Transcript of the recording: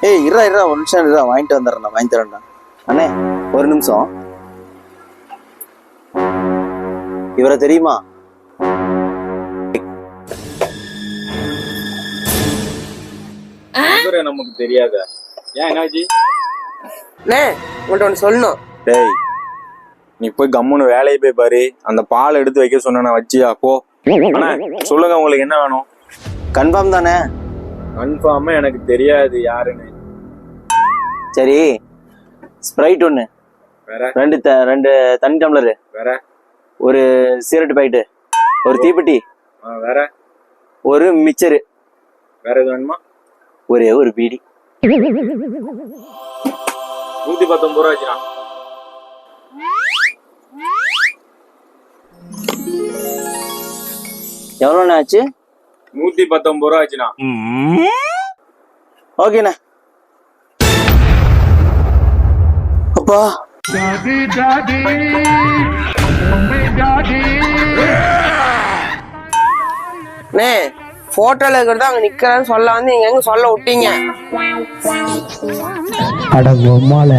ஏய் இருடா இருடா ஒரு நிமிஷம் இருடா, வாங்கிட்டு வந்துடுறேன், வாங்கி தரேன்டா. அண்ணே ஒரு நிமிஷம். இவரை தெரியுமா? நமக்கு தெரியாத ஏன் என்னாச்சு? உங்கள்ட்ட ஒன்று சொல்லணும். டேய் நீ போய் கம்முன்னு வேலையை போய் பாரு. அந்த பால் எடுத்து வைக்க சொன்ன வச்சியா போ. அண்ணா சொல்லுங்க, உங்களுக்கு என்ன வேணும்? கன்ஃபார்ம் தானே? கன்ஃபார்மா எனக்கு தெரியாது யாருன்னு. சரி, ஸ்ப்ரைட் ஒன்று, வேற ரெண்டு தண்ணி டம்ளரு, வேற ஒரு சிகரெட் பாக்கெட்டு, ஒரு தீப்பெட்டி, வேற ஒரு மிச்சரு, வேற எது வேணுமா? ஒரே ஒரு பீடி. 119 ரூபா ஆச்சுண்ணா. எவ்வளோண்ணே ஆச்சு? 119 ரூபா ஆச்சுண்ணா. ஓகேண்ணே. அப்பா போட்டோல இருக்கிறது அங்க நிக்கிறேன்னு சொல்ல வந்து நீங்க எங்க சொல்ல விட்டீங்க? அட பொம்மால